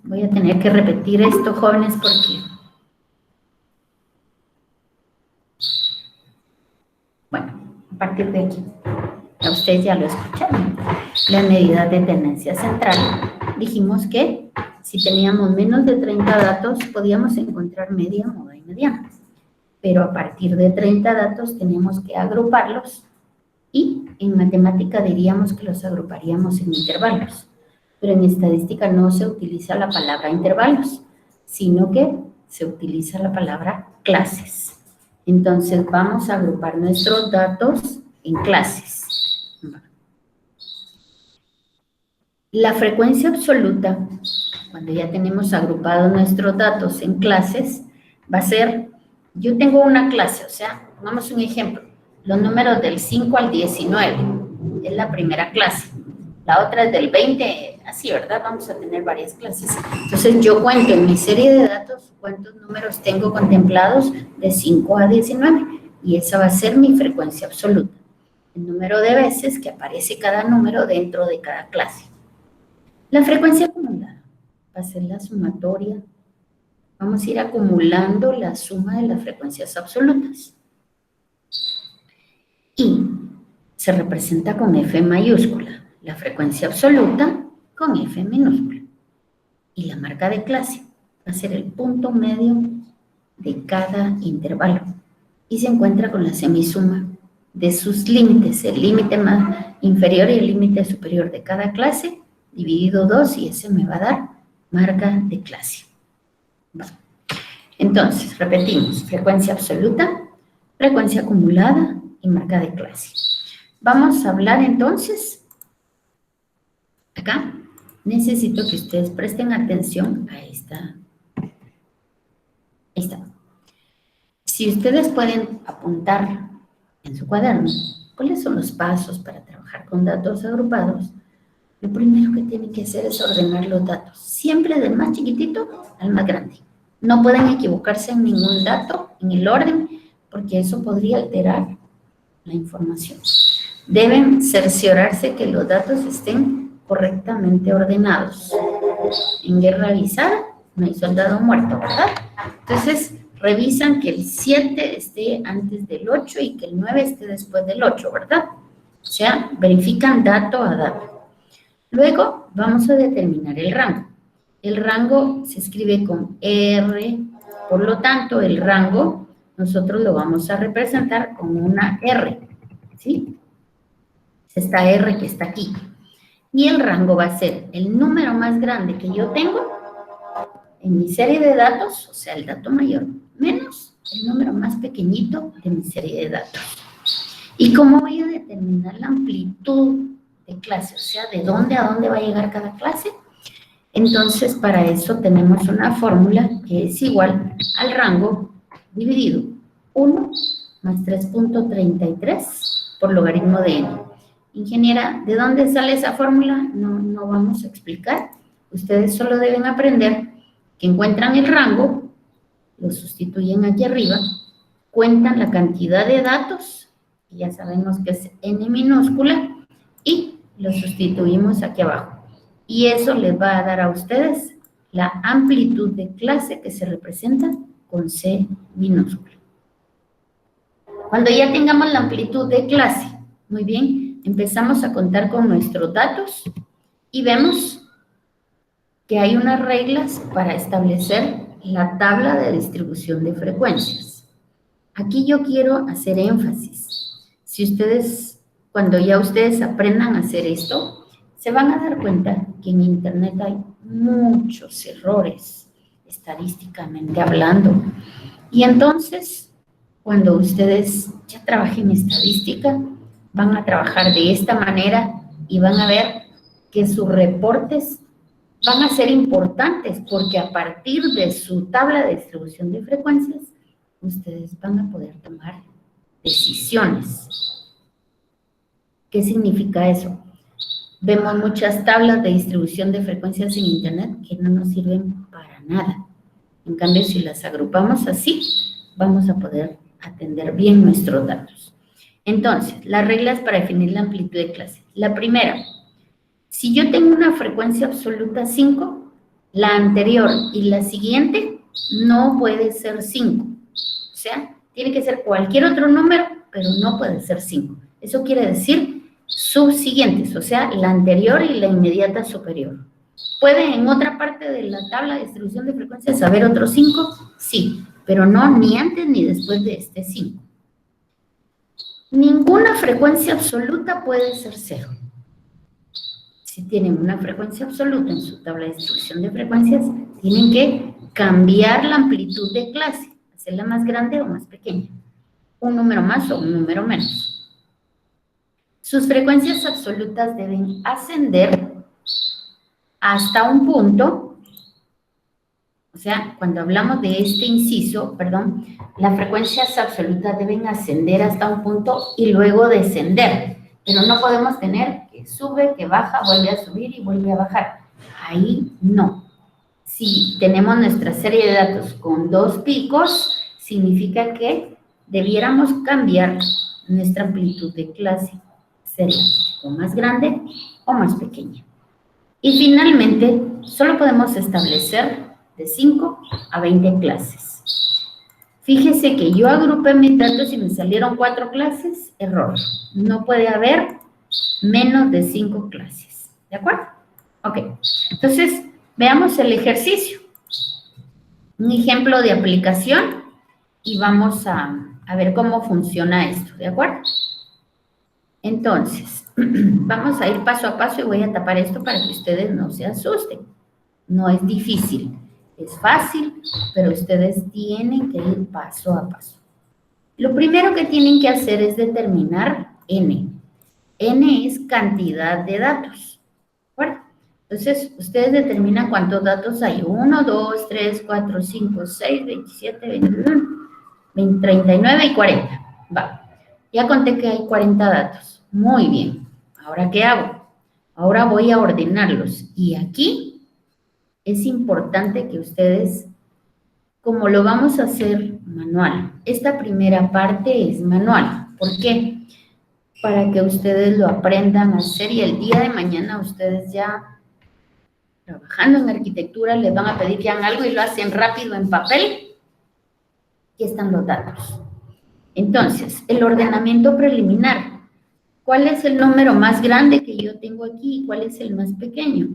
Voy a tener que repetir esto, jóvenes, porque... Bueno, a partir de aquí, a ustedes ya lo escucharon. La medida de tendencia central. Dijimos que si teníamos menos de 30 datos, podíamos encontrar media, moda y mediana. Pero a partir de 30 datos tenemos que agruparlos y en matemática diríamos que los agruparíamos en intervalos. Pero en estadística no se utiliza la palabra intervalos, sino que se utiliza la palabra clases. Entonces vamos a agrupar nuestros datos en clases. La frecuencia absoluta, cuando ya tenemos agrupados nuestros datos en clases, va a ser, yo tengo una clase, o sea, pongamos un ejemplo, los números del 5 al 19, es la primera clase. La otra es del 20, así, ¿verdad? Vamos a tener varias clases. Entonces, yo cuento en mi serie de datos cuántos números tengo contemplados de 5 a 19, y esa va a ser mi frecuencia absoluta, el número de veces que aparece cada número dentro de cada clase. La frecuencia acumulada va a ser la sumatoria. Vamos a ir acumulando la suma de las frecuencias absolutas. Y se representa con F mayúscula, la frecuencia absoluta con F minúscula. Y la marca de clase va a ser el punto medio de cada intervalo. Y se encuentra con la semisuma de sus límites, el límite más inferior y el límite superior de cada clase, dividido 2, y ese me va a dar marca de clase. Bueno, entonces, repetimos, frecuencia absoluta, frecuencia acumulada y marca de clase. Vamos a hablar entonces, acá, necesito que ustedes presten atención a esta. Ahí está. Si ustedes pueden apuntar en su cuaderno cuáles son los pasos para trabajar con datos agrupados, lo primero que tienen que hacer es ordenar los datos, siempre del más chiquitito al más grande. No pueden equivocarse en ningún dato, en el orden, porque eso podría alterar la información. Deben cerciorarse que los datos estén correctamente ordenados. En guerra avisada no hay soldado muerto, ¿verdad? Entonces, revisan que el 7 esté antes del 8 y que el 9 esté después del 8, ¿verdad? O sea, verifican dato a dato. Luego vamos a determinar el rango. El rango se escribe con R, por lo tanto el rango nosotros lo vamos a representar con una R, ¿sí? Es esta R que está aquí. Y el rango va a ser el número más grande que yo tengo en mi serie de datos, o sea, el dato mayor, menos el número más pequeñito de mi serie de datos. ¿Y cómo voy a determinar la amplitud de clase? O sea, ¿de dónde a dónde va a llegar cada clase? Entonces, para eso tenemos una fórmula que es igual al rango dividido 1 más 3.33 por logaritmo de n. Ingeniera, ¿de dónde sale esa fórmula? No vamos a explicar. Ustedes solo deben aprender que encuentran el rango, lo sustituyen aquí arriba, cuentan la cantidad de datos, que ya sabemos que es n minúscula, y lo sustituimos aquí abajo. Y eso les va a dar a ustedes la amplitud de clase que se representa con C minúscula. Cuando ya tengamos la amplitud de clase, muy bien, empezamos a contar con nuestros datos y vemos que hay unas reglas para establecer la tabla de distribución de frecuencias. Aquí yo quiero hacer énfasis. Si ustedes, cuando ya ustedes aprendan a hacer esto, se van a dar cuenta que en Internet hay muchos errores, estadísticamente hablando. Y entonces, cuando ustedes ya trabajen estadística, van a trabajar de esta manera y van a ver que sus reportes van a ser importantes porque a partir de su tabla de distribución de frecuencias, ustedes van a poder tomar decisiones. ¿Qué significa eso? Vemos muchas tablas de distribución de frecuencias en Internet que no nos sirven para nada. En cambio, si las agrupamos así, vamos a poder atender bien nuestros datos. Entonces, las reglas para definir la amplitud de clase. La primera, si yo tengo una frecuencia absoluta 5, La anterior y la siguiente no puede ser 5. O sea, tiene que ser cualquier otro número, pero no puede ser 5. Eso quiere decir subsiguientes, o sea, la anterior y la inmediata superior. ¿Puede en otra parte de la tabla de distribución de frecuencias haber otros 5? Sí, pero no ni antes ni después de este 5. Ninguna frecuencia absoluta puede ser 0. Si tienen una frecuencia absoluta en su tabla de distribución de frecuencias, tienen que cambiar la amplitud de clase, hacerla más grande o más pequeña, un número más o un número menos. Sus frecuencias absolutas deben ascender hasta un punto, o sea, cuando hablamos de este inciso, perdón, las frecuencias absolutas deben ascender hasta un punto y luego descender, pero no podemos tener que sube, que baja, vuelve a subir y vuelve a bajar. Ahí no. Si tenemos nuestra serie de datos con 2 picos, significa que debiéramos cambiar nuestra amplitud de clase. Sería o más grande o más pequeña. Y finalmente, solo podemos establecer de 5 a 20 clases. Fíjese que yo agrupé mis datos y me salieron 4 clases, error. No puede haber menos de 5 clases. ¿De acuerdo? Ok. Entonces, veamos el ejercicio. Un ejemplo de aplicación y vamos a ver cómo funciona esto. ¿De acuerdo? Entonces, vamos a ir paso a paso y voy a tapar esto para que ustedes no se asusten. No es difícil, es fácil, pero ustedes tienen que ir paso a paso. Lo primero que tienen que hacer es determinar N. N es cantidad de datos. ¿De acuerdo? Entonces, ustedes determinan cuántos datos hay. 1, 2, 3, 4, 5, 6, 27, 21, 20, 39 y 40. Va. Ya conté que hay 40 datos. Muy bien. ¿Ahora qué hago? Ahora voy a ordenarlos. Y aquí es importante que ustedes, como lo vamos a hacer manual, esta primera parte es manual. ¿Por qué? Para que ustedes lo aprendan a hacer y el día de mañana ustedes ya trabajando en arquitectura les van a pedir que hagan algo y lo hacen rápido en papel. Aquí están los datos. Entonces, el ordenamiento preliminar. ¿Cuál es el número más grande que yo tengo aquí y cuál es el más pequeño?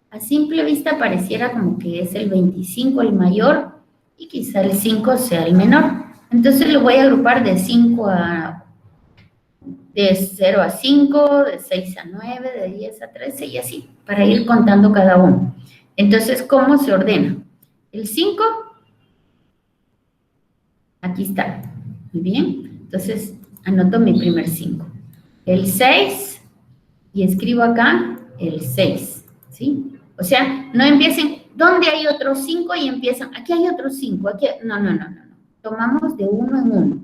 A simple vista pareciera como que es el 25 el mayor y quizá el 5 sea el menor. Entonces lo voy a agrupar de 0 a 5, de 6 a 9, de 10 a 13 y así, para ir contando cada uno. Entonces, ¿cómo se ordena? El 5, aquí está. Muy bien. Entonces, anoto mi primer 5. El 6, y escribo acá el 6, ¿sí? O sea, no empiecen, ¿dónde hay otros 5? Y empiezan, aquí hay otros 5, aquí, no. Tomamos de uno en uno.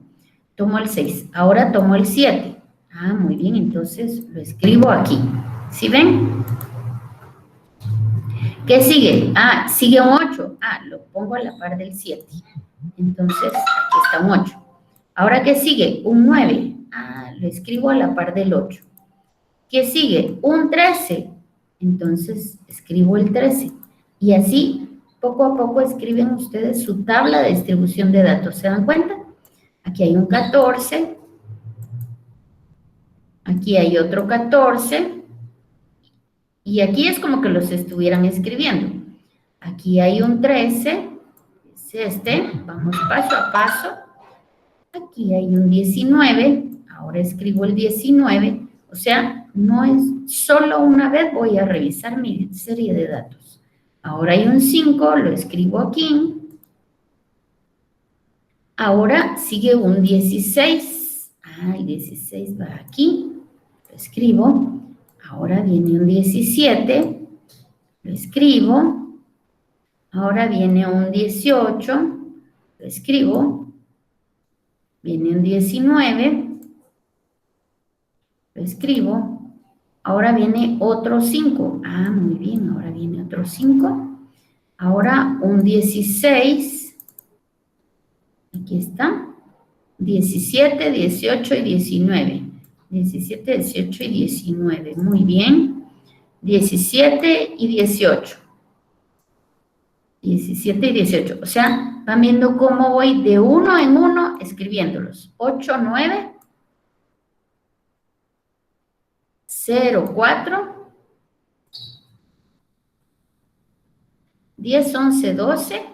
Tomo el 6, ahora tomo el 7. Ah, muy bien, entonces lo escribo aquí. ¿Sí ven? ¿Qué sigue? Ah, sigue un 8. Ah, lo pongo a la par del 7. Entonces, aquí está un 8. Ahora, ¿qué sigue? Un 9. Ah, lo escribo a la par del 8. ¿Qué sigue? Un 13. Entonces, escribo el 13. Y así, poco a poco, escriben ustedes su tabla de distribución de datos. ¿Se dan cuenta? Aquí hay un 14. Aquí hay otro 14. Y aquí es como que los estuvieran escribiendo. Aquí hay un 13. Es este. Vamos paso a paso. Aquí hay un 19. Ahora escribo el 19. O sea, no es solo una vez voy a revisar mi serie de datos. Ahora hay un 5, lo escribo aquí. Ahora sigue un 16. Ah, el 16 va aquí. Lo escribo. Ahora viene un 17. Lo escribo. Ahora viene un 18. Lo escribo. Viene un 19. Lo escribo. Ahora viene otro 5. Ah, muy bien, ahora viene otro 5. Ahora un 16. Aquí está. 17, 18 y 19. 17, 18 y 19. Muy bien. 17 y 18. 17 y 18. O sea, van viendo cómo voy de uno en uno escribiéndolos. 8, 9, 0, 4, 10, 11, 12,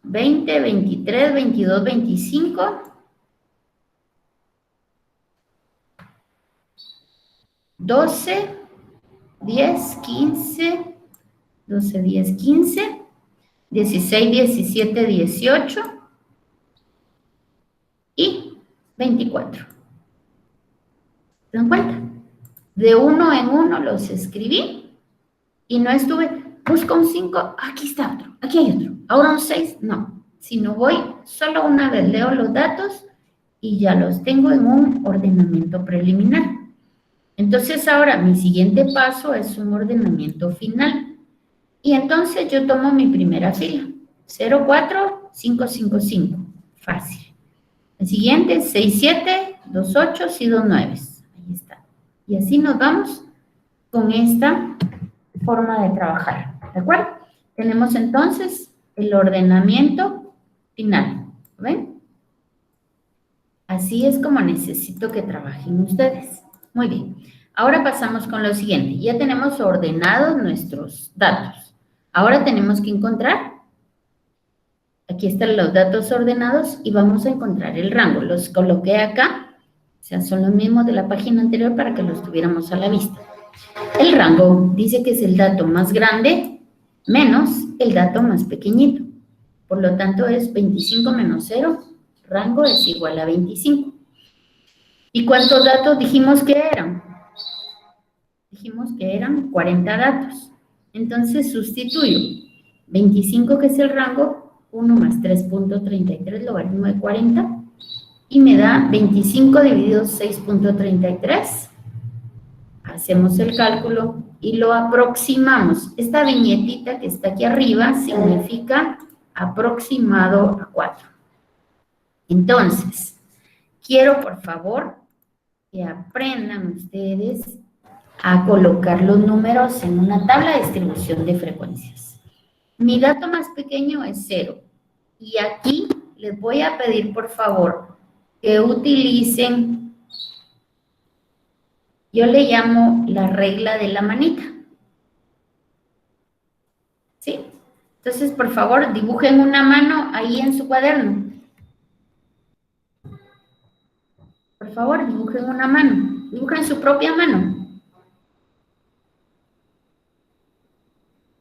20, 23, 22, 25, 12, 10, 15, 12, 10, 15, 16, 17, 18 y 24. ¿Se dan cuenta? De uno en uno los escribí y no estuve, busco un 5, aquí está otro, aquí hay otro, ahora un 6, no. Si no voy, solo una vez leo los datos y ya los tengo en un ordenamiento preliminar. Entonces ahora mi siguiente paso es un ordenamiento final. Y entonces yo tomo mi primera fila, 0, 4, 5, 5, 5, fácil. El siguiente, 6, 7, 2, 8 y 2, 9. Ahí está. Y así nos vamos con esta forma de trabajar, ¿de acuerdo? Tenemos entonces el ordenamiento final, ¿ven? Así es como necesito que trabajen ustedes. Muy bien. Ahora pasamos con lo siguiente. Ya tenemos ordenados nuestros datos. Ahora tenemos que encontrar, aquí están los datos ordenados y vamos a encontrar el rango. Los coloqué acá, o sea, son los mismos de la página anterior para que los tuviéramos a la vista. El rango dice que es el dato más grande menos el dato más pequeñito. Por lo tanto, es 25 menos 0, rango es igual a 25. ¿Y cuántos datos dijimos que eran? Dijimos que eran 40 datos. Entonces, sustituyo 25, que es el rango, 1 más 3.33, logaritmo de 40, y me da 25 dividido 6.33. Hacemos el cálculo y lo aproximamos. Esta viñetita que está aquí arriba significa aproximado a 4. Entonces, quiero por favor que aprendan ustedes a colocar los números en una tabla de distribución de frecuencias. Mi dato más pequeño es 0. Y aquí les voy a pedir por favor que utilicen, yo le llamo la regla de la manita. ¿Sí? Entonces, por favor, dibujen una mano ahí en su cuaderno. Por favor, dibujen una mano. Dibujen su propia mano.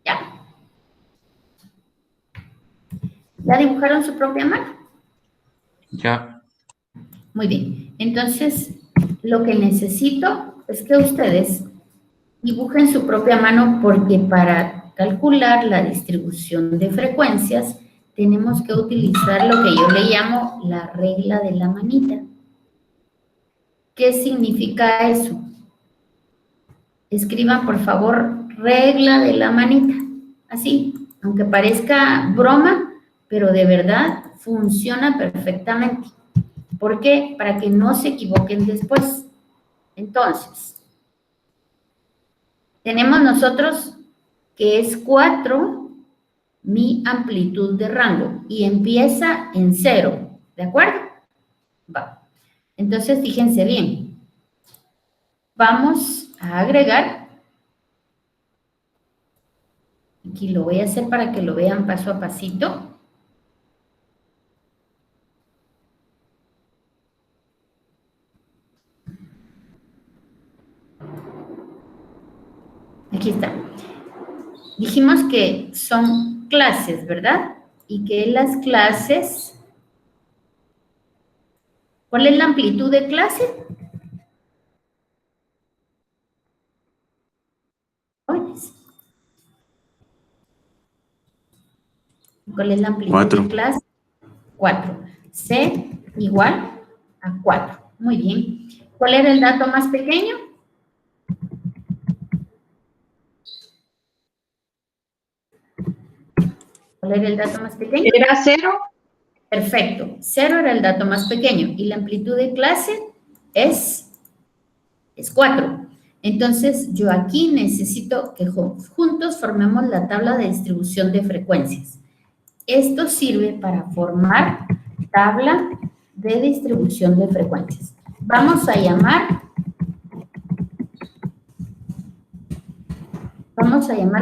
Ya. ¿Ya dibujaron su propia mano? Ya. Muy bien. Entonces, lo que necesito es que ustedes dibujen su propia mano porque para calcular la distribución de frecuencias tenemos que utilizar lo que yo le llamo la regla de la manita. ¿Qué significa eso? Escriban, por favor, regla de la manita. Así, aunque parezca broma, pero de verdad funciona perfectamente. ¿Por qué? Para que no se equivoquen después. Entonces, tenemos nosotros que es 4 mi amplitud de rango y empieza en 0, ¿de acuerdo? Va. Entonces, fíjense bien. Vamos a agregar. Aquí lo voy a hacer para que lo vean paso a pasito. Aquí está. Dijimos que son clases, ¿verdad? Y que las clases... ¿Cuál es la amplitud de clase? ¿Cuál es la amplitud 4. de clase? 4. C igual a 4. Muy bien. ¿Cuál era el dato más pequeño? ¿Cuál era el dato más pequeño? ¿Era 0? Perfecto. 0 era el dato más pequeño. Y la amplitud de clase es 4. Entonces, yo aquí necesito que juntos formemos la tabla de distribución de frecuencias. Esto sirve para formar tabla de distribución de frecuencias. Vamos a llamar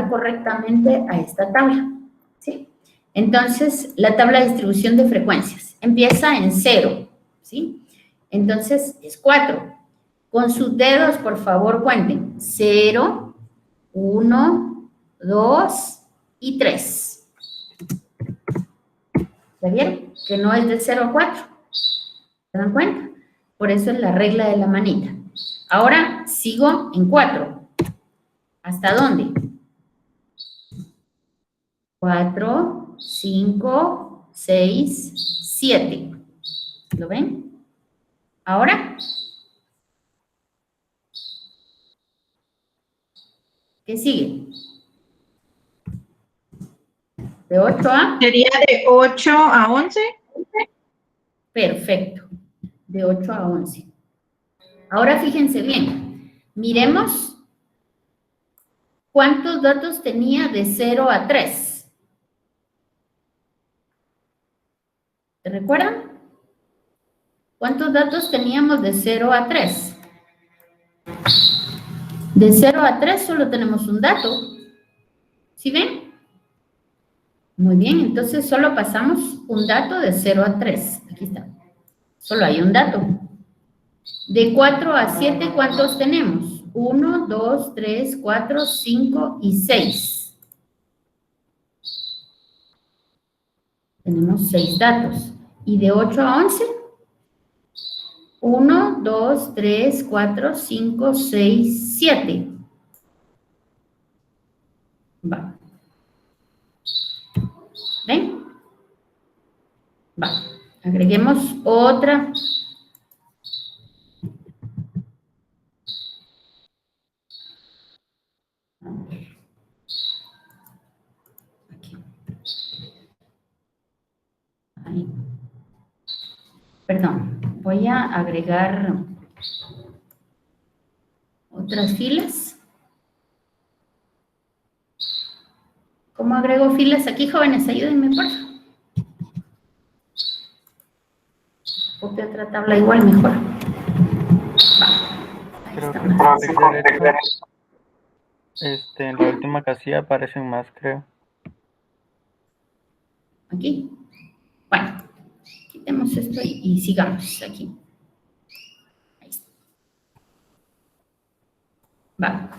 correctamente a esta tabla, ¿sí? Entonces, la tabla de distribución de frecuencias empieza en 0, ¿sí? Entonces, es 4. Con sus dedos, por favor, cuenten. 0, 1, 2 y 3. ¿Está bien? Que no es de 0 a 4. ¿Se dan cuenta? Por eso es la regla de la manita. Ahora sigo en 4. ¿Hasta dónde? 4, 5, 6, 7. ¿Lo ven? Ahora, ¿qué sigue? ¿De 8 a? Sería de 8 a 11. Perfecto. De 8 a 11. Ahora fíjense bien. Miremos cuántos datos tenía de 0 a 3. ¿Se recuerdan? ¿Cuántos datos teníamos de 0 a 3? De 0 a 3 solo tenemos un dato. ¿Sí ven? Muy bien, entonces solo pasamos un dato de 0 a 3. Aquí está. Solo hay un dato. De 4 a 7, ¿cuántos tenemos? 1, 2, 3, 4, 5 y 6. Tenemos 6 datos. ¿Y de 8 a 11? 1, 2, 3, 4, 5, 6, 7. Va. ¿Ven? Va. Agreguemos otra. Aquí. Ahí. Perdón, voy a agregar otras filas. ¿Cómo agrego filas aquí, jóvenes? Ayúdenme, por favor. Copia otra tabla igual, mejor. Creo que para hacer eso, en la última casilla aparecen más, creo. Aquí. Bueno, quitemos esto y sigamos aquí. Ahí está. Va.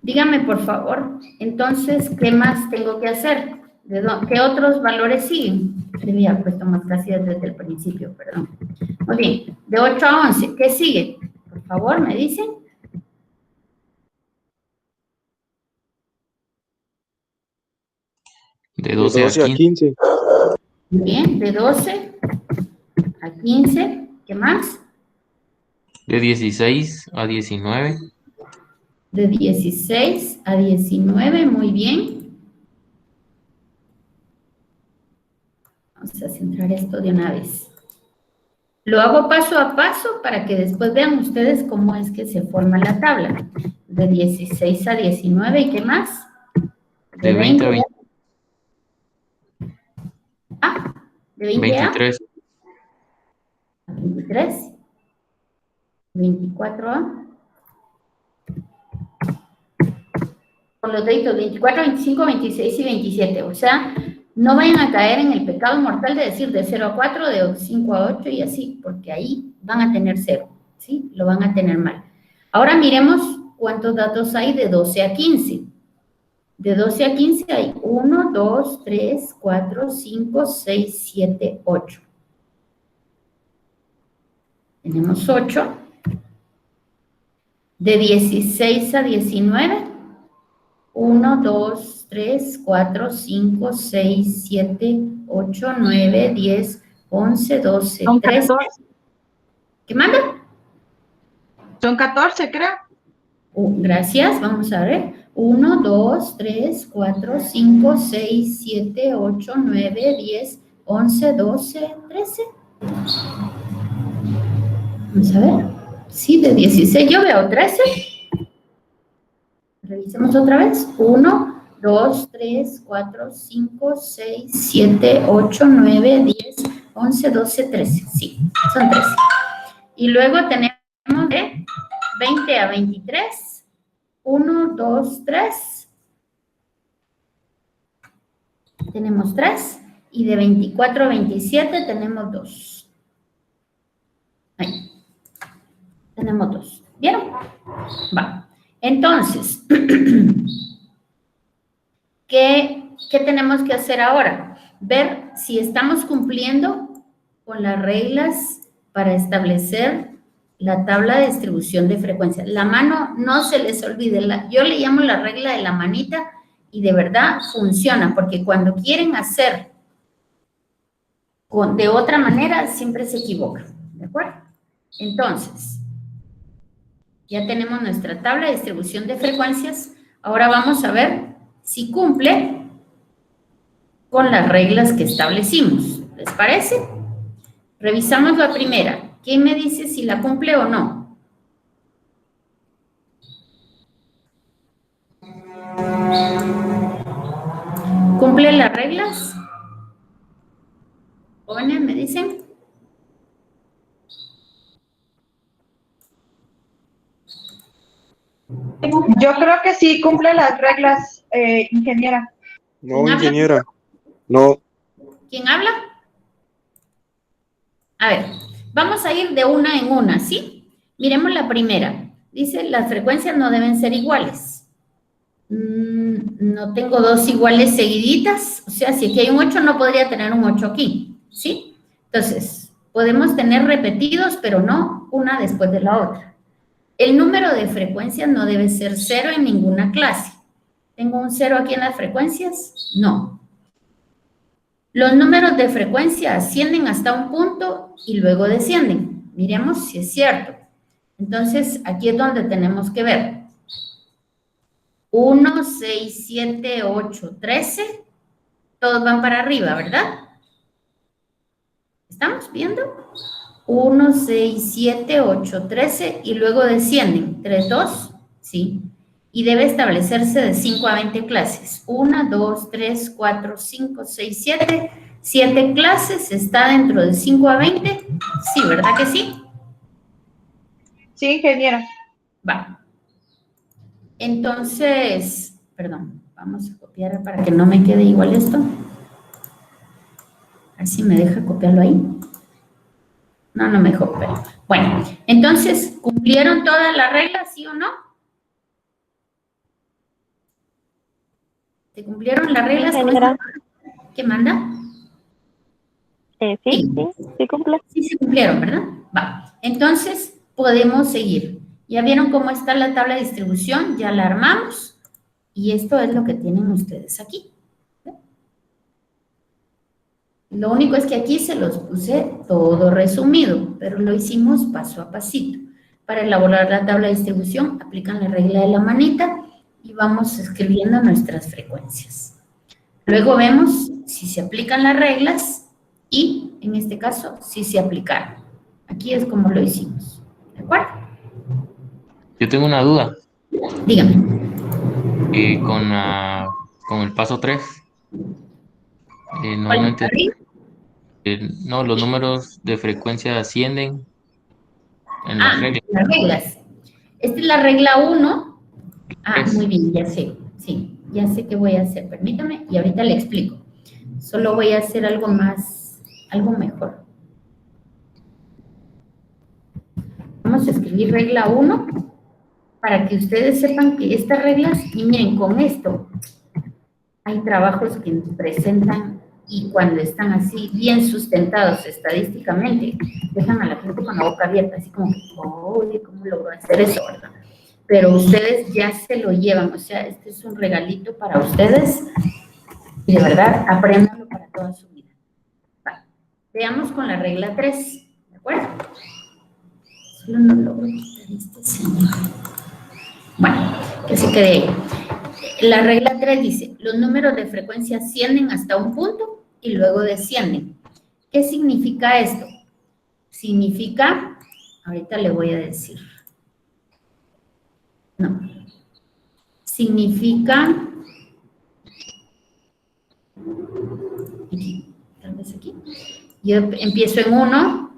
Dígame, por favor, entonces, ¿qué más tengo que hacer? ¿Qué otros valores siguen? Le había puesto más casillas desde el principio, perdón. Muy bien, de 8 a 11, ¿qué sigue? Por favor, ¿me dicen? De 12 a 15. Muy bien, de 12 a 15, ¿qué más? De 16 a 19. De 16 a 19, muy bien. Vamos a centrar esto de una vez. Lo hago paso a paso para que después vean ustedes cómo es que se forma la tabla. De 16 a 19, ¿y qué más? De 20 a 20. Ah, de 20 23. a 23. 24 a... Con los deditos 24, 25, 26 y 27. O sea, no vayan a caer en el pecado mortal de decir de 0 a 4, de 5 a 8 y así, porque ahí van a tener 0, ¿sí? Lo van a tener mal. Ahora miremos cuántos datos hay de 12 a 15. De 12 a 15 hay 1, 2, 3, 4, 5, 6, 7, 8. Tenemos 8. De 16 a 19, 1, 2, 3, 4, 5, 6, 7, 8, 9, 10, 11, 12, Son 13. 14. ¿Qué manda? Son 14, creo. Gracias, vamos a ver. 1, 2, 3, 4, 5, 6, 7, 8, 9, 10, 11, 12, 13. Vamos a ver. Sí, de 16 yo veo 13. Revisemos otra vez. 1, 2, 3, 4, 5, 6, 7, 8, 9, 10, 11, 12, 13. Sí, son 13. Y luego tenemos de 20 a 23. 1, 2, 3. Tenemos 3. Y de 24 a 27 tenemos 2. Ahí. Tenemos 2. ¿Vieron? Va. Entonces, ¿qué tenemos que hacer ahora? Ver si estamos cumpliendo con las reglas para establecer la tabla de distribución de frecuencias. La mano, no se les olvide, yo le llamo la regla de la manita y de verdad funciona, porque cuando quieren hacer de otra manera, siempre se equivocan, ¿de acuerdo? Entonces, ya tenemos nuestra tabla de distribución de frecuencias. Ahora vamos a ver si cumple con las reglas que establecimos. ¿Les parece? Revisamos la primera. ¿Quién me dice si la cumple o no? ¿Cumple las reglas? Jóvenes, ¿me dicen? Yo creo que sí cumple las reglas, ingeniera. No, ingeniera. No. ¿Quién habla? A ver, vamos a ir de una en una, ¿sí? Miremos la primera. Dice, las frecuencias no deben ser iguales. No tengo dos iguales seguiditas. O sea, si aquí hay un 8, no podría tener un 8 aquí, ¿sí? Entonces, podemos tener repetidos, pero no una después de la otra. El número de frecuencias no debe ser 0 en ninguna clase. ¿Tengo un 0 aquí en las frecuencias? No. Los números de frecuencia ascienden hasta un punto y luego descienden. Miremos si es cierto. Entonces, aquí es donde tenemos que ver. 1, 6, 7, 8, 13. Todos van para arriba, ¿verdad? ¿Estamos viendo? 1, 6, 7, 8, 13 y luego descienden. 3, 2, sí. Y debe establecerse de 5 a 20 clases. 1, 2, 3, 4, 5, 6, 7. 7 clases, ¿está dentro de 5 a 20? Sí, ¿verdad que sí? Sí, ingeniera. Va. Entonces, perdón, vamos a copiar para que no me quede igual esto. A ver si me deja copiarlo ahí. No, no me dejó copiarlo. Bueno, entonces, ¿cumplieron todas las reglas, sí o no? ¿Se cumplieron las reglas? ¿Qué manda? Sí cumple. Sí se cumplieron, ¿verdad? Va. Entonces, podemos seguir. ¿Ya vieron cómo está la tabla de distribución? Ya la armamos. Y esto es lo que tienen ustedes aquí. Lo único es que aquí se los puse todo resumido, pero lo hicimos paso a pasito. Para elaborar la tabla de distribución, aplican la regla de la manita y vamos escribiendo nuestras frecuencias. Luego vemos si se aplican las reglas y, en este caso, si se aplicaron. Aquí es como lo hicimos. ¿De acuerdo? Yo tengo una duda. Dígame. Con el paso 3. Normalmente, no, los números de frecuencia ascienden en las reglas. Las reglas. Esta es la regla 1. Es. Muy bien, ya sé. Sí, ya sé qué voy a hacer. Permítame y ahorita le explico. Solo voy a hacer algo más, algo mejor. Vamos a escribir regla 1 para que ustedes sepan que estas reglas, y miren, con esto hay trabajos que nos presentan y cuando están así bien sustentados estadísticamente, dejan a la gente con la boca abierta, así como que, oye, ¿cómo logró hacer eso, verdad? Pero ustedes ya se lo llevan, o sea, este es un regalito para ustedes y de verdad, apréndanlo para toda su vida. Vale. Veamos con la regla 3, ¿de acuerdo? Solo no logro quitar este señor. Bueno, que se quede ahí. La regla 3 dice, los números de frecuencia ascienden hasta un punto y luego descienden. ¿Qué significa esto? Significa, ahorita le voy a decir. No. significa, aquí, tal vez aquí, yo empiezo en 1,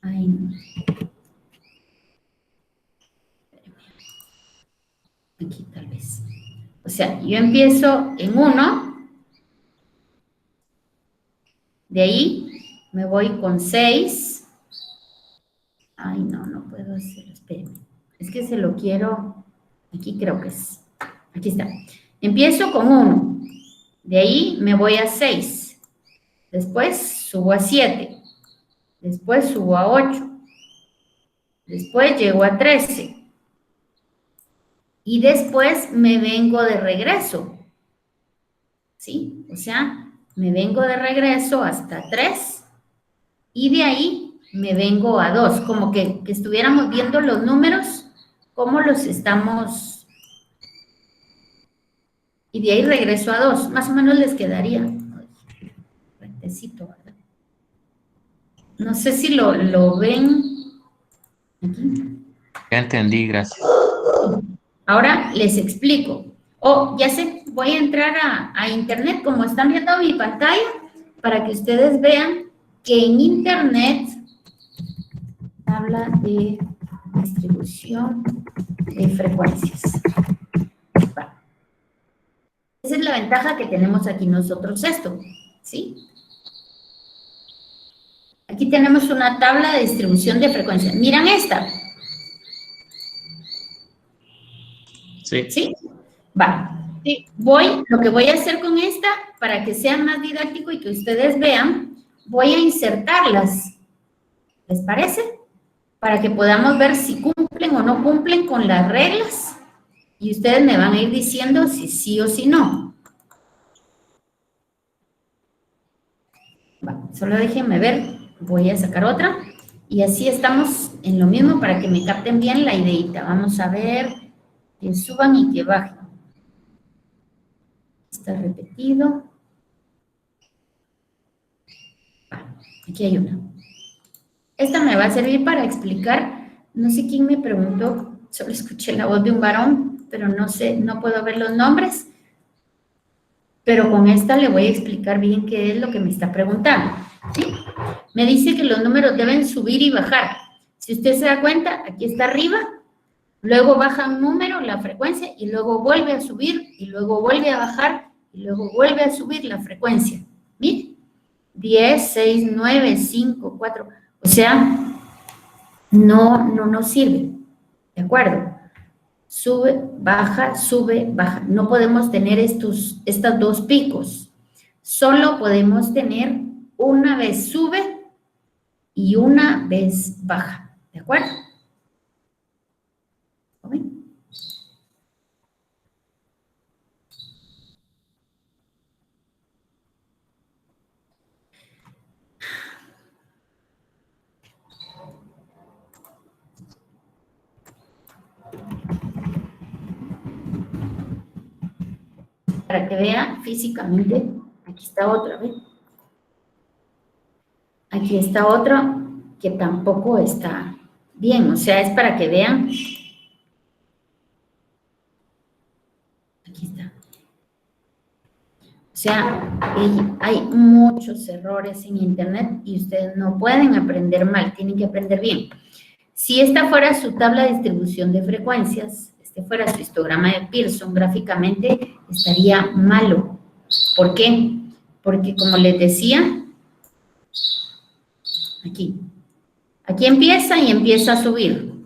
ay, no. Aquí tal vez. O sea, yo empiezo en 1, de ahí me voy con 6. Ay, no, no puedo hacerlo, espérenme. Es que se lo quiero, aquí creo que es, aquí está. Empiezo con 1, de ahí me voy a 6, después subo a 7, después subo a 8, después llego a 13. Y después me vengo de regreso, ¿sí? O sea, me vengo de regreso hasta 3 y de ahí me vengo a 2, como que estuviéramos viendo los números, cómo los estamos, y de ahí regreso a 2, más o menos les quedaría, rectecito, ¿verdad? No sé si lo ven aquí. Ya entendí, gracias. Ahora les explico. Ya sé, voy a entrar a internet, como están viendo mi pantalla, para que ustedes vean que en internet habla de distribución de frecuencias. Va. Esa es la ventaja que tenemos aquí nosotros esto, ¿sí? Aquí tenemos una tabla de distribución de frecuencias. ¿Miran esta? Sí. ¿Sí? Va. Sí. Lo que voy a hacer con esta, para que sea más didáctico y que ustedes vean, voy a insertarlas. ¿Les parece? Para que podamos ver si cumplen o no cumplen con las reglas. Y ustedes me van a ir diciendo si sí o si no. Va, solo déjenme ver. Voy a sacar otra. Y así estamos en lo mismo para que me capten bien la ideita. Vamos a ver que suban y que bajen. Está repetido. Aquí hay una. Esta me va a servir para explicar, no sé quién me preguntó, solo escuché la voz de un varón, pero no sé, no puedo ver los nombres, pero con esta le voy a explicar bien qué es lo que me está preguntando, ¿sí? Me dice que los números deben subir y bajar. Si usted se da cuenta, aquí está arriba, luego baja un número, la frecuencia, y luego vuelve a subir, y luego vuelve a bajar, y luego vuelve a subir la frecuencia. Mire, 10, 6, 9, 5, 4, o sea, no sirve, ¿de acuerdo? Sube, baja, no podemos tener estos dos picos, solo podemos tener una vez sube y una vez baja, ¿de acuerdo? ¿Okay? Para que vea físicamente, aquí está otra, ¿ven? Aquí está otra que tampoco está bien, o sea, es para que vean. Aquí está. O sea, hay muchos errores en internet y ustedes no pueden aprender mal, tienen que aprender bien. Si esta fuera su tabla de distribución de frecuencias, este fuera su histograma de Pearson, gráficamente estaría malo. ¿Por qué? Porque como les decía, aquí empieza y empieza a subir.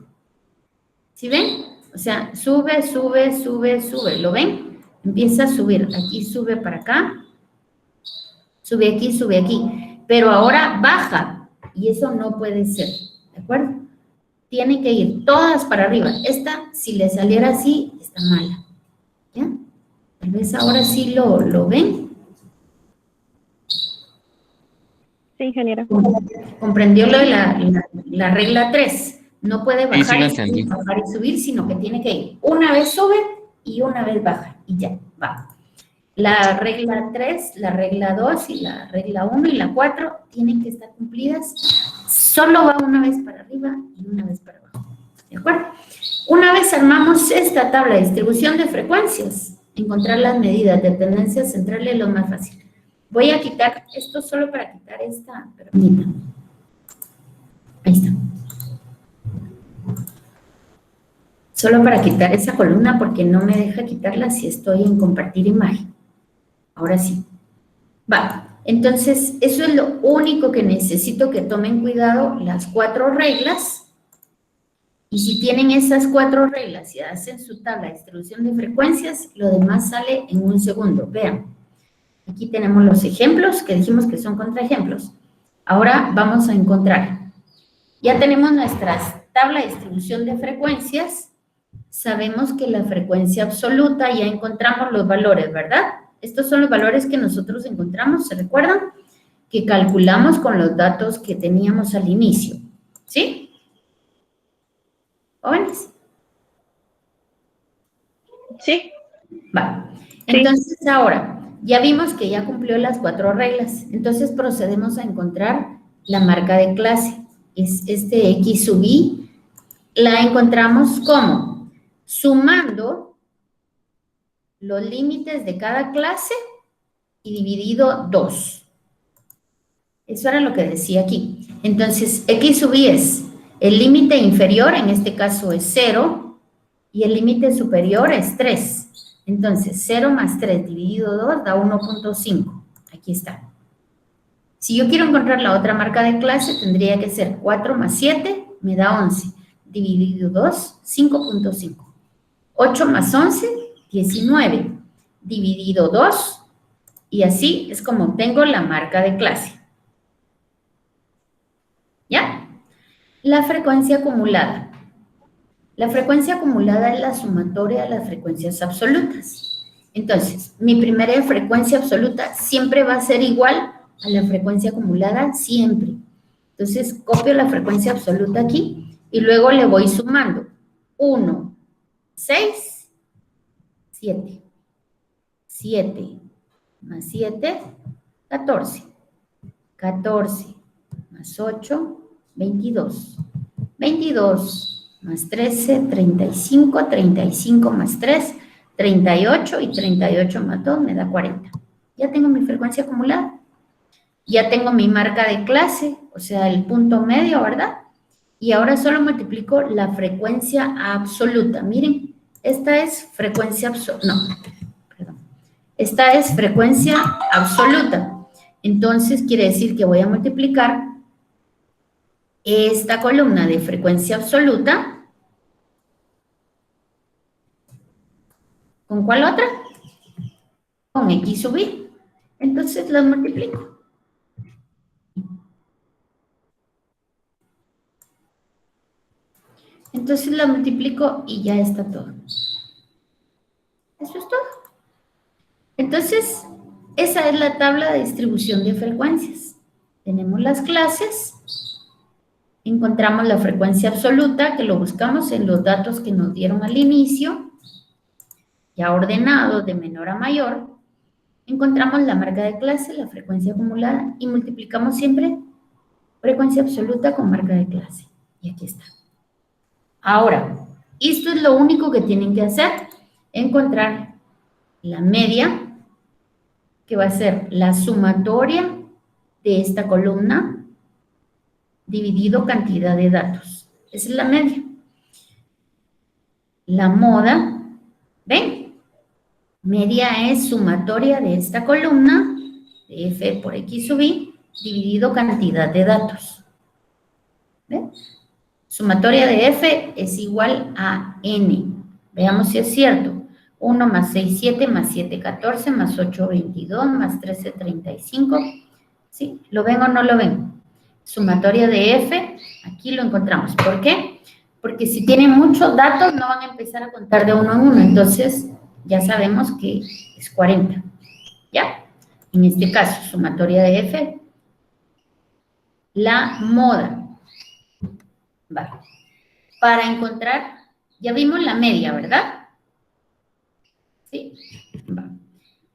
¿Sí ven? O sea, sube, sube, sube, sube. ¿Lo ven? Empieza a subir. Aquí sube para acá. Sube aquí, sube aquí. Pero ahora baja. Y eso no puede ser. ¿De acuerdo? Tienen que ir todas para arriba. Esta, si le saliera así, está mala. ¿Ya? Tal vez ahora sí lo ven. Sí, ingeniera. Comprendió lo de la regla 3. No puede bajar, Sí, lo y entendí. subir, bajar y subir, sino que tiene que ir. Una vez sube y una vez baja. Y ya, va. La regla 3, la regla 2 y la regla 1 y la 4 tienen que estar cumplidas. Solo va una vez para arriba y una vez para abajo. ¿De acuerdo? Una vez armamos esta tabla de distribución de frecuencias, encontrar las medidas de tendencia central es lo más fácil. Voy a quitar esto solo para quitar esta, permítanme. Ahí está. Solo para quitar esa columna porque no me deja quitarla si estoy en compartir imagen. Ahora sí. Va, entonces eso es lo único que necesito que tomen cuidado, las 4 reglas. Y si tienen esas 4 reglas y hacen su tabla de distribución de frecuencias, lo demás sale en un segundo. Vean, aquí tenemos los ejemplos que dijimos que son contraejemplos. Ahora vamos a encontrar. Ya tenemos nuestra tabla de distribución de frecuencias. Sabemos que la frecuencia absoluta, ya encontramos los valores, ¿verdad? Estos son los valores que nosotros encontramos, ¿se recuerdan? Que calculamos con los datos que teníamos al inicio, ¿sí? ¿Jóvenes? Sí. Va. Entonces ahora, ya vimos que ya cumplió las 4 reglas. Entonces procedemos a encontrar la marca de clase. Es este X sub I. La encontramos ¿cómo? Sumando los límites de cada clase y dividido 2. Eso era lo que decía aquí. Entonces, X sub I es el límite inferior, en este caso es 0, y el límite superior es 3. Entonces, 0 más 3 dividido 2 da 1.5. Aquí está. Si yo quiero encontrar la otra marca de clase, tendría que ser 4 más 7, me da 11. Dividido 2, 5.5. 8 más 11, 19. Dividido 2, y así es como obtengo la marca de clase. ¿Ya? La frecuencia acumulada. La frecuencia acumulada es la sumatoria de las frecuencias absolutas. Entonces, mi primera frecuencia absoluta siempre va a ser igual a la frecuencia acumulada, siempre. Entonces, copio la frecuencia absoluta aquí y luego le voy sumando. 1, 6, 7. 7 más 7, 14. 14 más 8, 22. 22 más 13, 35. 35 más 3, 38. Y 38 más 2 me da 40. Ya tengo mi frecuencia acumulada. Ya tengo mi marca de clase, o sea, el punto medio, ¿verdad? Y ahora solo multiplico la frecuencia absoluta. Miren, esta es frecuencia absoluta. No, perdón. Esta es frecuencia absoluta. Entonces, quiere decir que voy a multiplicar esta columna de frecuencia absoluta. ¿Con cuál otra? Con X sub I. Entonces, las multiplico. Entonces la multiplico y ya está todo. Eso es todo. Entonces, esa es la tabla de distribución de frecuencias. Tenemos las clases, encontramos la frecuencia absoluta, que lo buscamos en los datos que nos dieron al inicio, ya ordenado de menor a mayor. Encontramos la marca de clase, la frecuencia acumulada, y multiplicamos siempre frecuencia absoluta con marca de clase. Y aquí está. Ahora, esto es lo único que tienen que hacer, encontrar la media, que va a ser la sumatoria de esta columna, dividido cantidad de datos. Esa es la media. La moda, ¿ven? Media es sumatoria de esta columna, de F por X sub I, dividido cantidad de datos. ¿Ven? Sumatoria de F es igual a N. Veamos si es cierto. 1 más 6, 7, más 7, 14, más 8, 22, más 13, 35. ¿Sí? ¿Lo ven o no lo ven? Sumatoria de F, aquí lo encontramos. ¿Por qué? Porque si tienen muchos datos, no van a empezar a contar de uno en uno. Entonces, ya sabemos que es 40. ¿Ya? En este caso, sumatoria de F. La moda. Vale. Para encontrar, ya vimos la media, ¿verdad? ¿Sí? Va.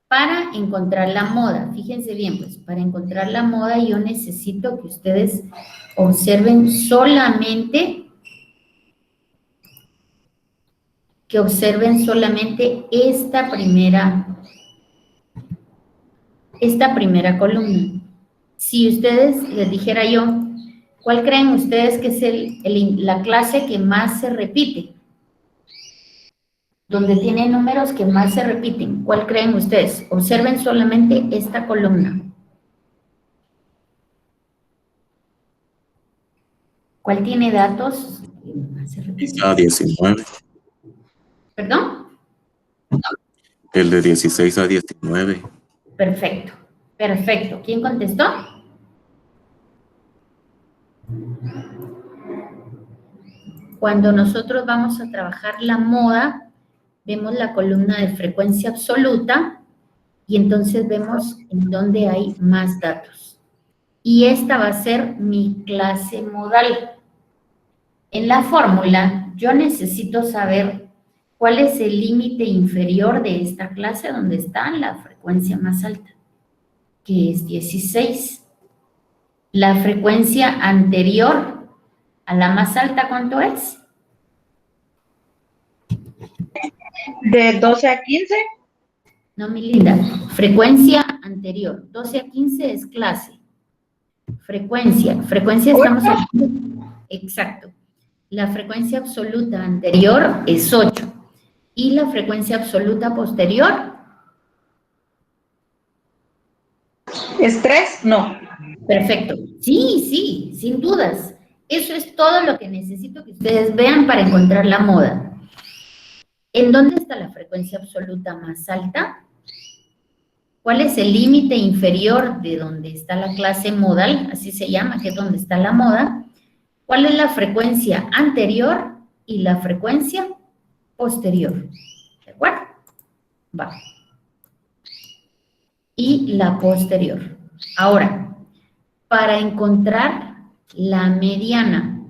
Para encontrar la moda, fíjense bien, pues, para encontrar la moda yo necesito que ustedes observen solamente que observen solamente esta primera columna. Si ustedes, les dijera yo, ¿cuál creen ustedes que es la clase que más se repite? Donde tiene números que más se repiten. ¿Cuál creen ustedes? Observen solamente esta columna. ¿Cuál tiene datos que más se repiten? A 19. ¿Perdón? El de 16 a 19. Perfecto, perfecto. ¿Quién contestó? Cuando nosotros vamos a trabajar la moda, vemos la columna de frecuencia absoluta y entonces vemos en dónde hay más datos. Y esta va a ser mi clase modal. En la fórmula, yo necesito saber cuál es el límite inferior de esta clase donde está la frecuencia más alta, que es 16. La frecuencia anterior a la más alta, ¿cuánto es? De 12 a 15. No, mi linda. Frecuencia anterior. 12 a 15 es clase. Frecuencia estamos hablando. Exacto. La frecuencia absoluta anterior es 8. ¿Y la frecuencia absoluta posterior? ¿Es 3? No. Perfecto. Sí, sí, sin dudas. Eso es todo lo que necesito que ustedes vean para encontrar la moda. ¿En dónde está la frecuencia absoluta más alta? ¿Cuál es el límite inferior de donde está la clase modal? Así se llama, que es donde está la moda. ¿Cuál es la frecuencia anterior y la frecuencia posterior? ¿De acuerdo? Va. Y la posterior. Ahora, para encontrar la mediana.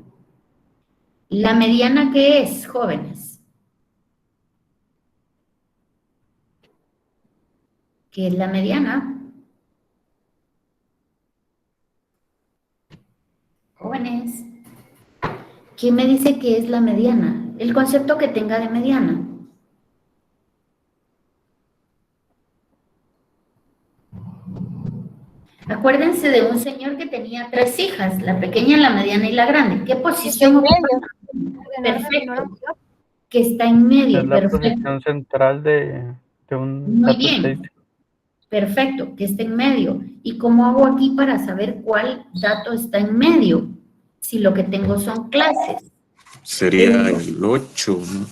¿La mediana qué es, jóvenes? ¿Qué es la mediana? Jóvenes, ¿quién me dice qué es la mediana? El concepto que tenga de mediana. Acuérdense de un señor que tenía 3 hijas, la pequeña, la mediana y la grande. ¿Qué posición ocupa? Perfecto. Que está en medio, Es la perfecto. posición central de un Muy dato bien. estadístico. Perfecto, que está en medio. ¿Y cómo hago aquí para saber cuál dato está en medio? Si lo que tengo son clases. Sería el 8, ¿no?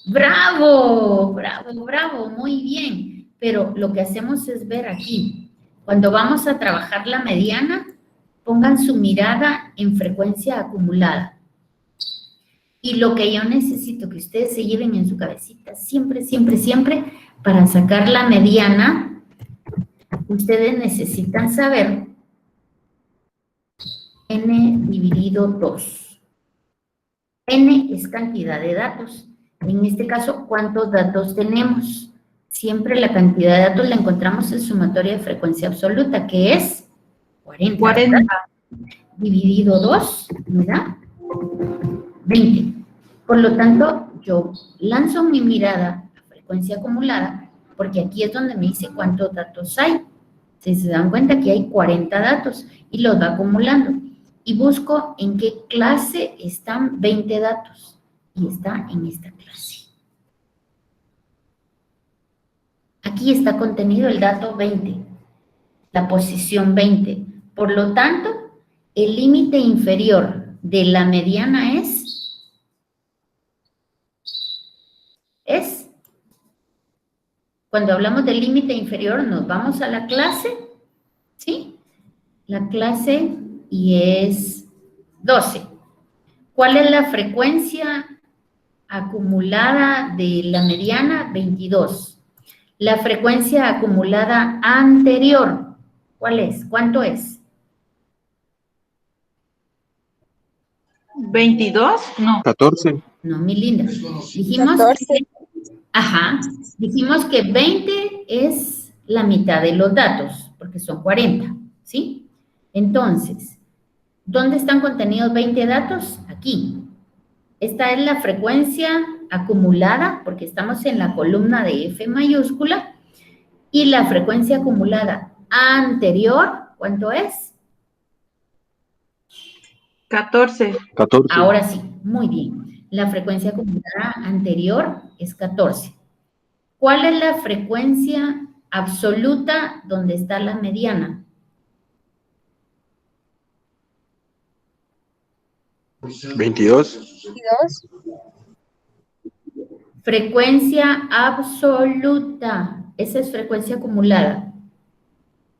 ¡Bravo! ¡Bravo, bravo! Muy bien. Pero lo que hacemos es ver aquí. Cuando vamos a trabajar la mediana, pongan su mirada en frecuencia acumulada. Y lo que yo necesito que ustedes se lleven en su cabecita, siempre, siempre, siempre, para sacar la mediana, ustedes necesitan saber n dividido 2. N es cantidad de datos. En este caso, ¿cuántos datos tenemos? Siempre la cantidad de datos la encontramos en sumatoria de frecuencia absoluta, que es 40. 40. ¿verdad? Dividido 2, ¿me da? 20. Por lo tanto, yo lanzo mi mirada a frecuencia acumulada, porque aquí es donde me dice cuántos datos hay. Si se dan cuenta que hay 40 datos y los va acumulando. Y busco en qué clase están 20 datos. Y está en esta clase. Aquí está contenido el dato 20, la posición 20. Por lo tanto, el límite inferior de la mediana es, cuando hablamos del límite inferior, nos vamos a la clase, ¿sí? La clase y es 12. ¿Cuál es la frecuencia acumulada de la mediana? 22. La frecuencia acumulada anterior, ¿cuál es? ¿Cuánto es? 22, no. 14. No, mi linda. Dijimos 14. Dijimos que 20 es la mitad de los datos, porque son 40, ¿sí? Entonces, ¿dónde están contenidos 20 datos? Aquí. Esta es la frecuencia acumulada, porque estamos en la columna de F mayúscula, y la frecuencia acumulada anterior, ¿cuánto es? 14. 14. Ahora sí, muy bien. La frecuencia acumulada anterior es 14. ¿Cuál es la frecuencia absoluta donde está la mediana? 22. Frecuencia absoluta. Esa es frecuencia acumulada.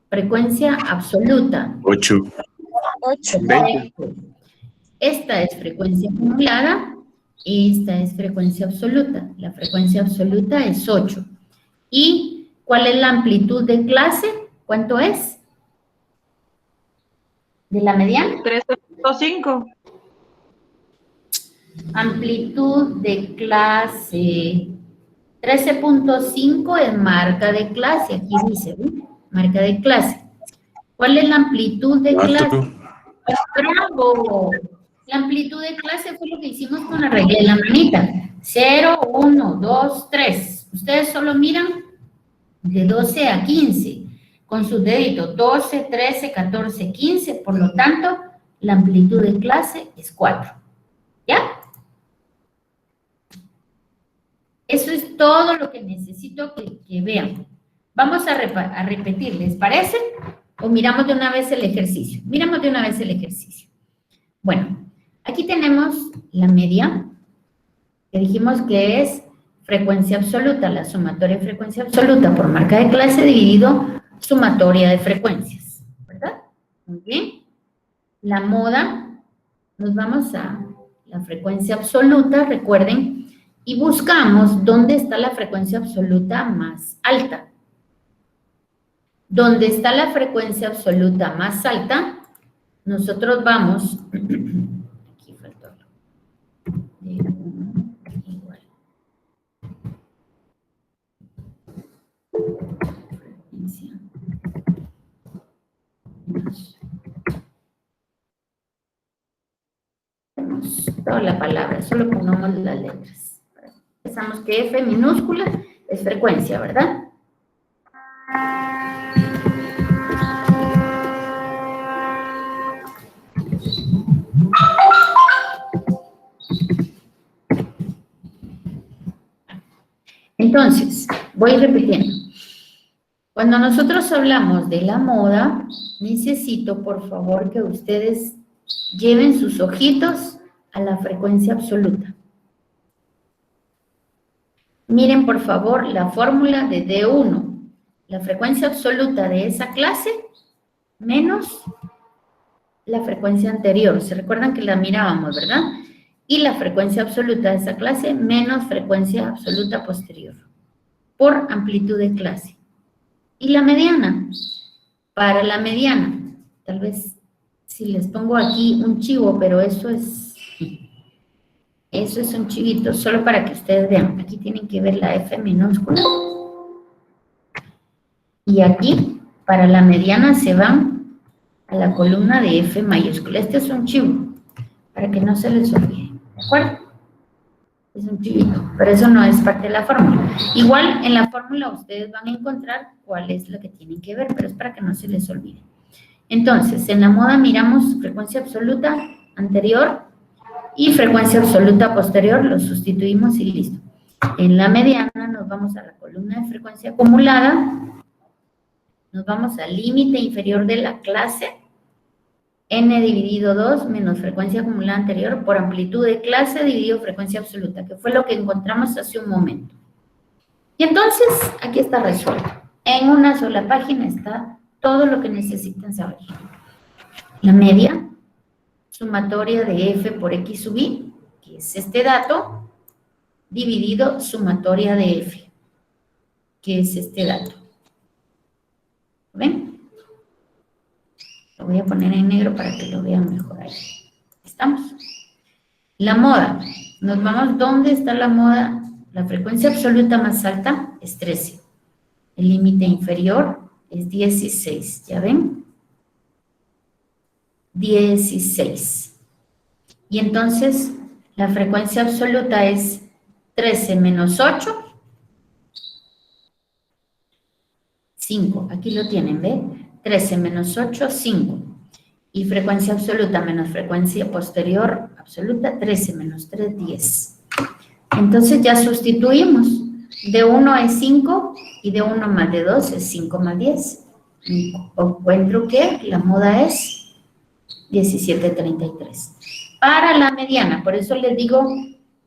Frecuencia absoluta. 8. Perfecto. Esta es frecuencia acumulada, esta es frecuencia absoluta. La frecuencia absoluta es 8. ¿Y cuál es la amplitud de clase? ¿Cuánto es? ¿De la mediana? 13.5. Amplitud de clase 13.5 es marca de clase. Aquí dice, ¿ven? Marca de clase. ¿Cuál es la amplitud de clase? 4. ¡Bravo! La amplitud de clase fue lo que hicimos con la regla de la manita. 0, 1, 2, 3. Ustedes solo miran de 12 a 15 con sus deditos. 12, 13, 14, 15. Por lo tanto, la amplitud de clase es 4. ¿Ya? Eso es todo lo que necesito que vean. Vamos a repetir, ¿les parece? ¿O miramos de una vez el ejercicio? Miramos de una vez el ejercicio. Bueno, aquí tenemos la media, que dijimos que es frecuencia absoluta, la sumatoria de frecuencia absoluta por marca de clase dividido sumatoria de frecuencias, ¿verdad? Muy bien. La moda, nos vamos a la frecuencia absoluta, recuerden, y buscamos dónde está la frecuencia absoluta más alta. Donde está la frecuencia absoluta más alta, nosotros vamos, aquí faltó igual. Frecuencia. Tenemos toda la palabra, solo pongamos las letras. Pensamos que F minúscula es frecuencia, ¿verdad? Entonces, voy repitiendo. Cuando nosotros hablamos de la moda, necesito, por favor, que ustedes lleven sus ojitos a la frecuencia absoluta. Miren, por favor, la fórmula de D1. La frecuencia absoluta de esa clase menos la frecuencia anterior. ¿Se recuerdan que la mirábamos, verdad? Y la frecuencia absoluta de esa clase menos frecuencia absoluta posterior por amplitud de clase. Y la mediana, para la mediana, tal vez si les pongo aquí un chivo, pero eso es un chivito, solo para que ustedes vean. Aquí tienen que ver la F minúscula. Y aquí, para la mediana, se van a la columna de F mayúscula. Este es un chivo, para que no se les olvide. ¿De acuerdo? Es un chivito, pero eso no es parte de la fórmula. Igual, en la fórmula ustedes van a encontrar cuál es la que tienen que ver, pero es para que no se les olvide. Entonces, en la moda miramos frecuencia absoluta anterior y frecuencia absoluta posterior, lo sustituimos y listo. En la mediana nos vamos a la columna de frecuencia acumulada, nos vamos al límite inferior de la clase, n dividido 2 menos frecuencia acumulada anterior por amplitud de clase dividido frecuencia absoluta, que fue lo que encontramos hace un momento. Y entonces, aquí está resuelto. En una sola página está todo lo que necesitan saber. La media, sumatoria de F por X sub I, que es este dato, dividido sumatoria de F, que es este dato. ¿Ven? Lo voy a poner en negro para que lo vean mejor ahí. ¿Estamos? La moda. Nos vamos, ¿dónde está la moda? La frecuencia absoluta más alta es 13. El límite inferior es 16. ¿Ya ven? 16. Y entonces, la frecuencia absoluta es 13 menos 8, 5. Aquí lo tienen, ¿ve? 13 menos 8, 5. Y frecuencia absoluta menos frecuencia posterior absoluta, 13 menos 3, 10. Entonces ya sustituimos. De 1 es 5 y de 1 más de 2 es 5 más 10. Encuentro que la moda es 1733. Para la mediana, por eso les digo,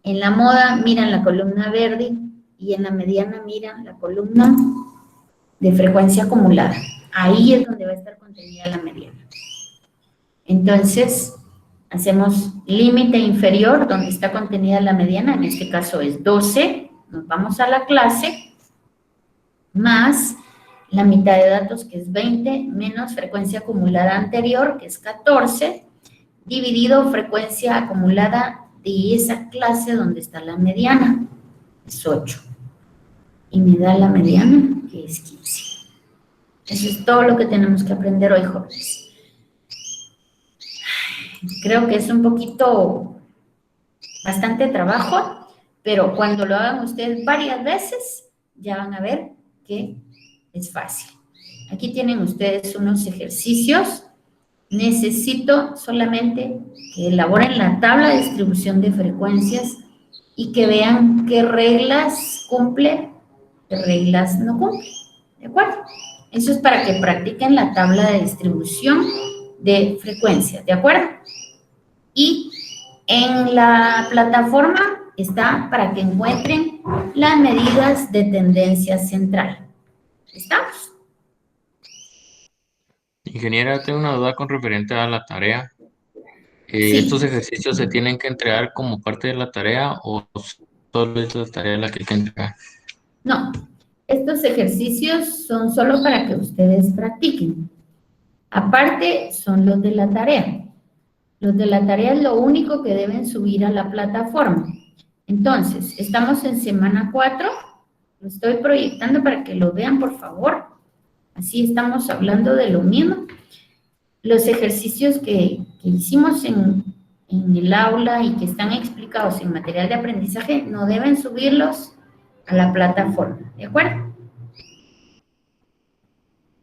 en la moda miran la columna verde y en la mediana miran la columna de frecuencia acumulada. Ahí es donde va a estar contenida la mediana. Entonces, hacemos límite inferior donde está contenida la mediana, en este caso es 12, nos vamos a la clase, más la mitad de datos que es 20, menos frecuencia acumulada anterior que es 14, dividido frecuencia acumulada de esa clase donde está la mediana, es 8. Y me da la mediana, que es 15. Eso es todo lo que tenemos que aprender hoy, jóvenes. Creo que es un poquito, bastante trabajo, pero cuando lo hagan ustedes varias veces, ya van a ver que es fácil. Aquí tienen ustedes unos ejercicios. Necesito solamente que elaboren la tabla de distribución de frecuencias y que vean qué reglas cumple, qué reglas no cumple. ¿De acuerdo? Eso es para que practiquen la tabla de distribución de frecuencias. ¿De acuerdo? Y en la plataforma está para que encuentren las medidas de tendencia central. ¿Estamos? Ingeniera, tengo una duda con referente a la tarea. Sí. ¿Estos ejercicios se tienen que entregar como parte de la tarea o solo es la tarea la que hay que entregar? No, estos ejercicios son solo para que ustedes practiquen. Aparte, son los de la tarea. Los de la tarea es lo único que deben subir a la plataforma. Entonces, estamos en semana 4. Lo estoy proyectando para que lo vean, por favor. Así estamos hablando de lo mismo. Los ejercicios que hicimos en el aula y que están explicados en material de aprendizaje no deben subirlos a la plataforma, ¿de acuerdo?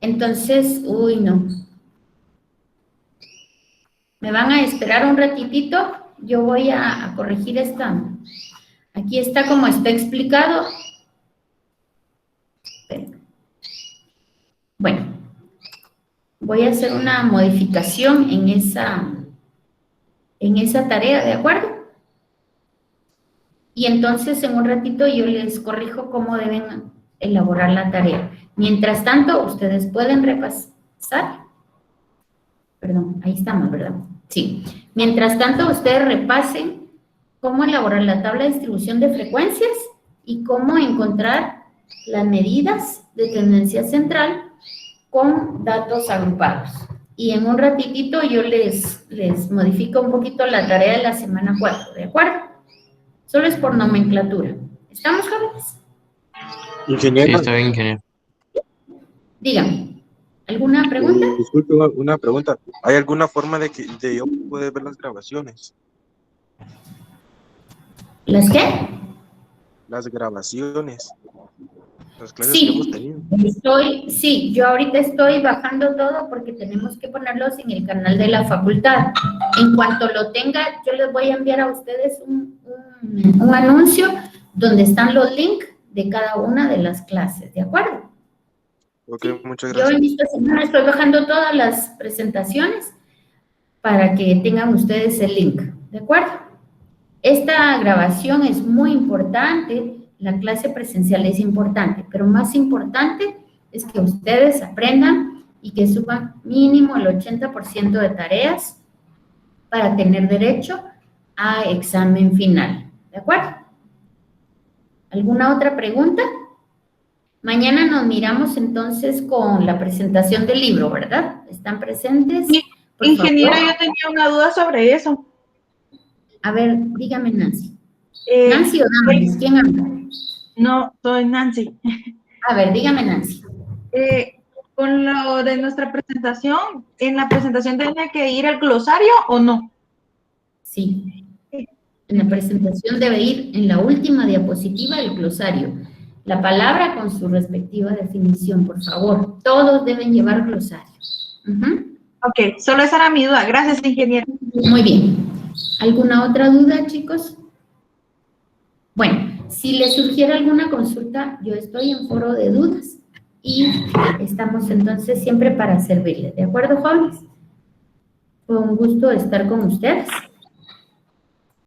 Entonces, uy, no. ¿Me van a esperar un ratitito? Yo voy a corregir esta. Aquí está como está explicado. Bueno, voy a hacer una modificación en esa tarea, ¿de acuerdo? Y entonces en un ratito yo les corrijo cómo deben elaborar la tarea. Mientras tanto, ustedes pueden repasar. Perdón, ahí estamos, ¿verdad? Sí. Mientras tanto, ustedes repasen cómo elaborar la tabla de distribución de frecuencias y cómo encontrar las medidas de tendencia central con datos agrupados. Y en un ratitito yo les modifico un poquito la tarea de la semana 4, ¿de acuerdo? Solo es por nomenclatura. ¿Estamos, jóvenes? Sí, Ingeniero, está bien, ingeniero. Dígame. ¿Alguna pregunta? disculpe una pregunta. ¿Hay alguna forma de yo poder ver las grabaciones? ¿Las qué? Las grabaciones. Las clases que hemos tenido. Sí, yo ahorita estoy bajando todo porque tenemos que ponerlos en el canal de la facultad. En cuanto lo tenga, yo les voy a enviar a ustedes un anuncio donde están los links de cada una de las clases, ¿de acuerdo? Ok, Sí. muchas Yo gracias. en esta semana estoy bajando todas las presentaciones para que tengan ustedes el link, ¿de acuerdo? Esta grabación es muy importante. La clase presencial es importante, pero más importante es que ustedes aprendan y que suban mínimo el 80% de tareas para tener derecho a examen final. ¿De acuerdo? ¿Alguna otra pregunta? Mañana nos miramos entonces con la presentación del libro, ¿verdad? ¿Están presentes? Sí, Por ingeniera, favor. yo tenía una duda sobre eso. A ver, dígame, Nancy. Eh, ¿Nancy o Damaris? ¿Quién habla? No, soy Nancy. A ver, dígame, Nancy. Con lo de nuestra presentación, ¿en la presentación tiene que ir el glosario o no? Sí. En la presentación debe ir en la última diapositiva el glosario. La palabra con su respectiva definición, por favor. Todos deben llevar glosario. Ok, solo esa era mi duda. Gracias, ingeniero. Muy bien. ¿Alguna otra duda, chicos? Bueno, si les surgiera alguna consulta, yo estoy en foro de dudas y estamos entonces siempre para servirles. ¿De acuerdo, jóvenes? Fue un gusto estar con ustedes.